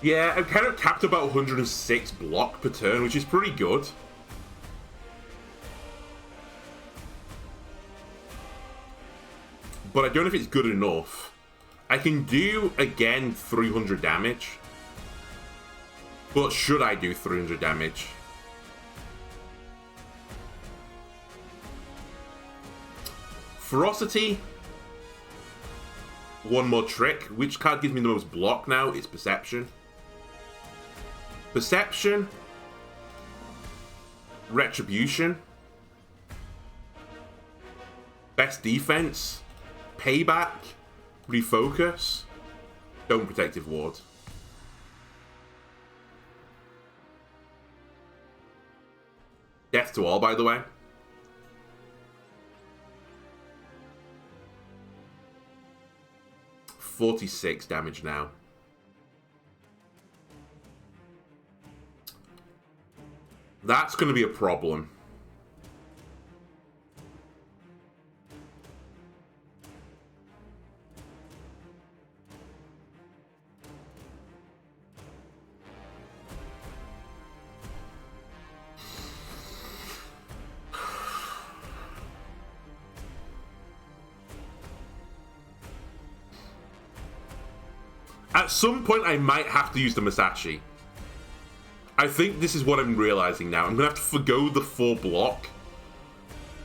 Yeah, I'm kind of capped about 106 block per turn, which is pretty good. But I don't know if it's good enough. I can do, again, 300 damage. But should I do 300 damage? Ferocity. One more trick. Which card gives me the most block now? It's Perception. Perception. Retribution. Best defense. Payback. Refocus. Don't Protective Ward. Death to all, by the way. $46 damage now. That's going to be a problem. At some point, I might have to use the Masashi. I think this is what I'm realizing now. I'm going to have to forgo the 4 block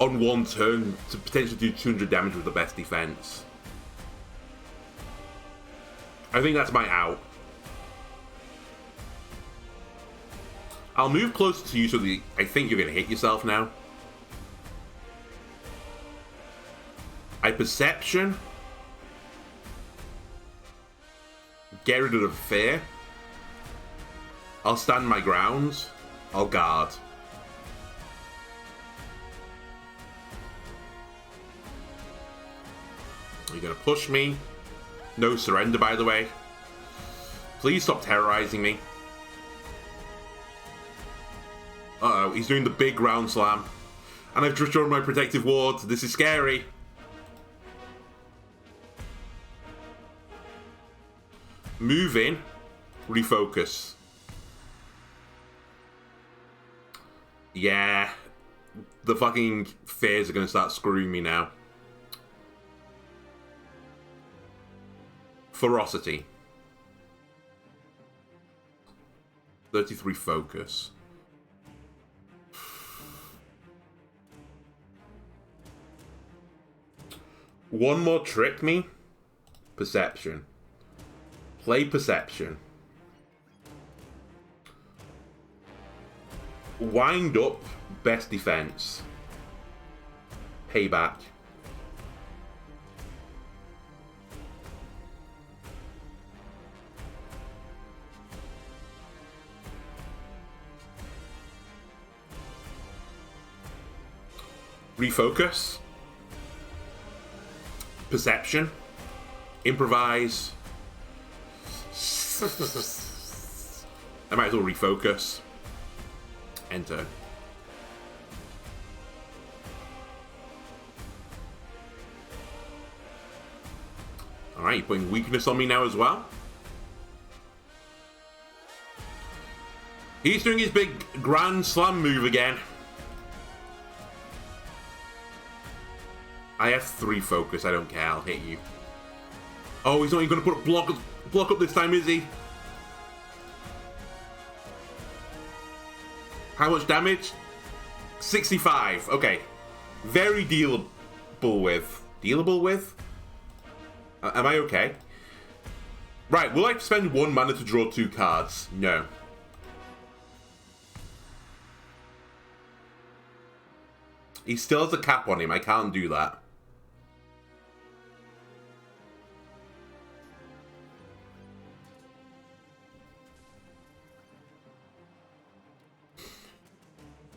on 1 turn to potentially do 200 damage with the best defense. I think that's my out. I'll move closer to you so that I think you're going to hit yourself now. I Perception. Get rid of the fear. I'll stand my grounds. I'll guard. You're gonna push me. No surrender, by the way. Please stop terrorizing me. Uh-oh, he's doing the big ground slam. And I've just drawn my protective ward. This is scary. Move in. Refocus. Yeah. The fucking fears are going to start screwing me now. Ferocity. 33 focus. One more trick me. Perception. Play Perception. Wind up best defense. Payback. Refocus. Perception. Improvise. I might as well refocus. Enter. Alright, you're putting weakness on me now as well. He's doing his big Grand Slam move again. I have 3 focus, I don't care, I'll hit you. Oh, he's not even going to put a block up this time, is he? How much damage? 65. Okay. Very dealable with. Dealable with? Am I okay? Right, will I spend 1 mana to draw 2 cards? No. He still has a cap on him. I can't do that.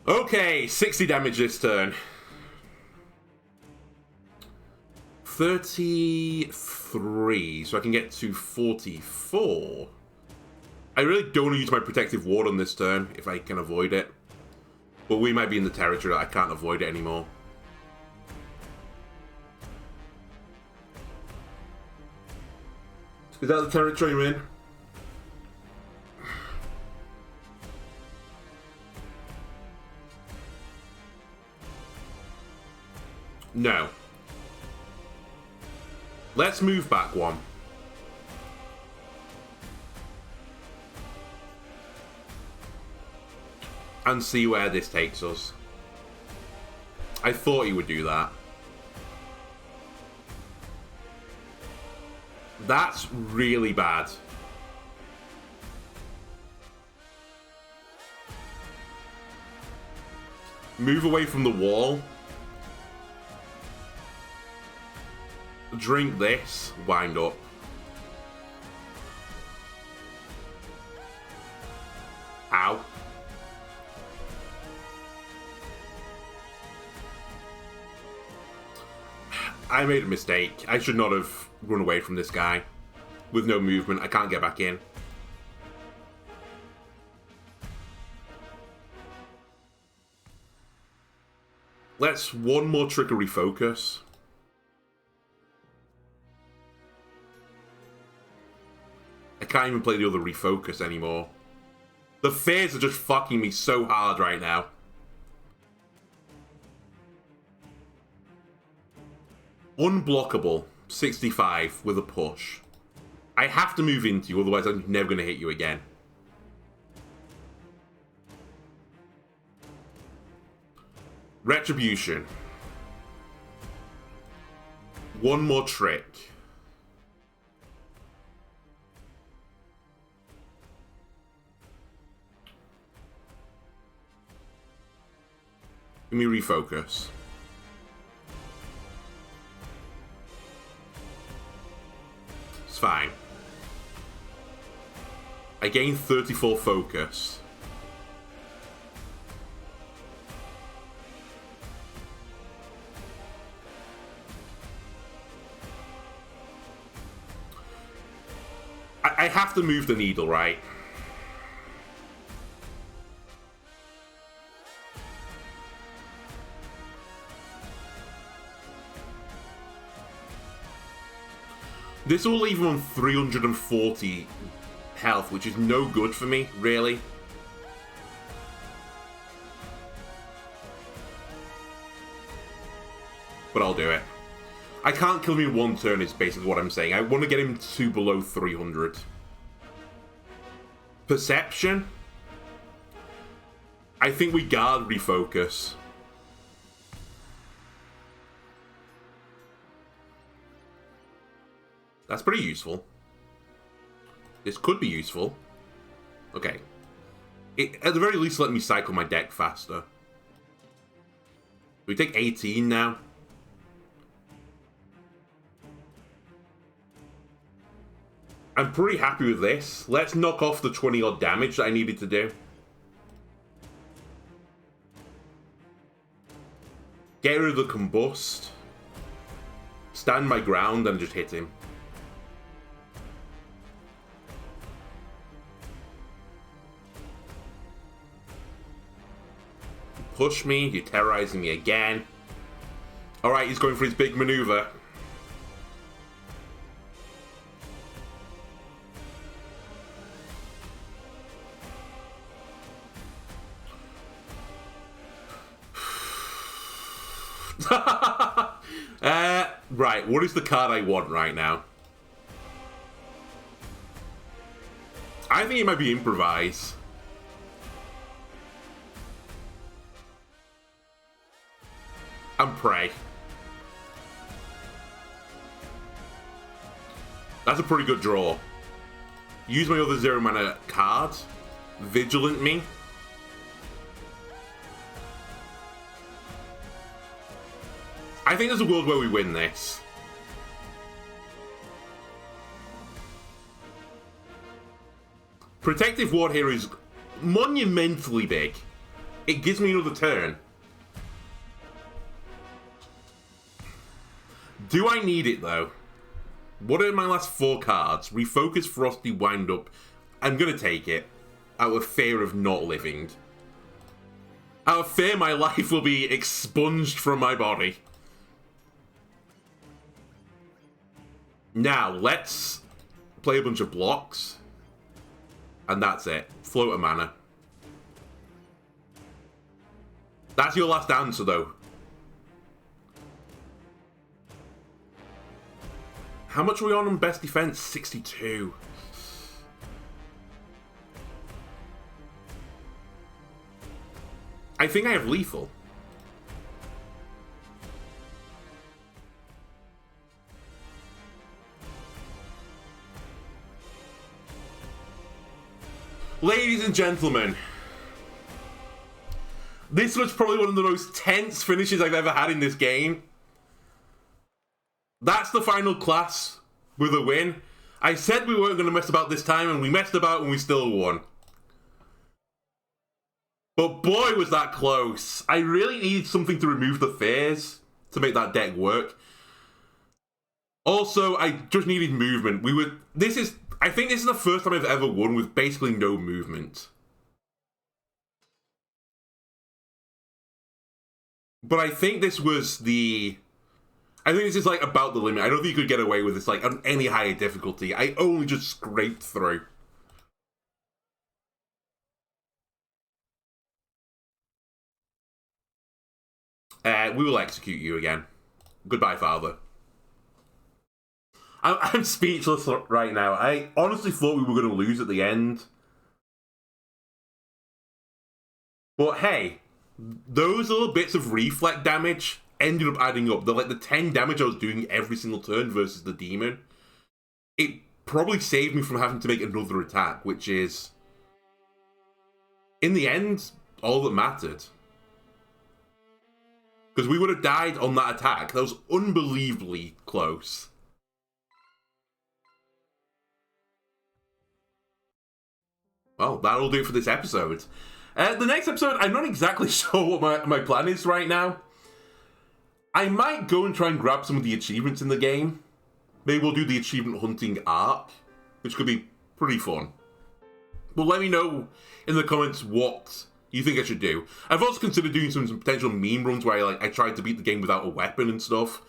Okay, 60 damage this turn. 33, so I can get to 44. I really don't want to use my protective ward on this turn, if I can avoid it. But we might be in the territory that I can't avoid it anymore. Is that the territory I'm in? No. Let's move back 1. And see where this takes us. I thought he would do that. That's really bad. Move away from the wall. Drink this. Wind up. Ow. I made a mistake. I should not have run away from this guy. With no movement, I can't get back in. Let's 1 more trickery focus. I can't even play the other refocus anymore. The fears are just fucking me so hard right now. Unblockable, 65 with a push. I have to move into you, otherwise I'm never going to hit you again. Retribution. One more trick. Let me refocus. It's fine. I gained 34 focus. I have to move the needle, right? This will leave him on 340 health, which is no good for me, really. But I'll do it. I can't kill him in one turn, is basically what I'm saying. I want to get him to below 300. Perception? I think we guard refocus. That's pretty useful. This could be useful. Okay. At the very least, let me cycle my deck faster. We take 18 now. I'm pretty happy with this. Let's knock off the 20 odd damage that I needed to do. Get rid of the combust. Stand my ground and just hit him. Push me, you're terrorizing me again. Alright, he's going for his big maneuver. Right, what is the card I want right now? I think it might be improvise. And pray. That's a pretty good draw. Use my other 0 mana card. Vigilant me. I think there's a world where we win this. Protective Ward here is monumentally big. It gives me another turn. Do I need it, though? What are my last 4 cards? Refocus, Frosty, Wind Up. I'm going to take it. Out of fear of not living. Out of fear my life will be expunged from my body. Now, let's play a bunch of blocks. And that's it. Float a mana. That's your last answer, though. How much are we on best defense? 62. I think I have lethal. Ladies and gentlemen, this was probably one of the most tense finishes I've ever had in this game. That's the final class with a win. I said we weren't going to mess about this time, and we messed about and we still won. But boy, was that close. I really needed something to remove the fears to make that deck work. Also, I just needed movement. I think this is the first time I've ever won with basically no movement. But I think this was I think this is like about the limit. I don't think you could get away with this like on any higher difficulty. I only just scraped through. We will execute you again. Goodbye, Father. I'm speechless right now. I honestly thought we were going to lose at the end. But hey, those little bits of reflect damage ended up adding up. They're like the 10 damage I was doing every single turn versus the demon. It probably saved me from having to make another attack, which is, in the end, all that mattered. Because we would have died on that attack. That was unbelievably close. Well, that'll do it for this episode. The next episode, I'm not exactly sure what my plan is right now. I might go and try and grab some of the achievements in the game. Maybe we'll do the achievement hunting arc, which could be pretty fun. But let me know in the comments what you think I should do. I've also considered doing some potential meme runs where I tried to beat the game without a weapon and stuff.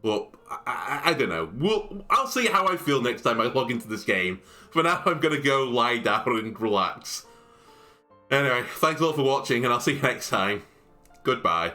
But I don't know. I'll see how I feel next time I log into this game. For now, I'm going to go lie down and relax. Anyway, thanks a lot for watching, and I'll see you next time. Goodbye.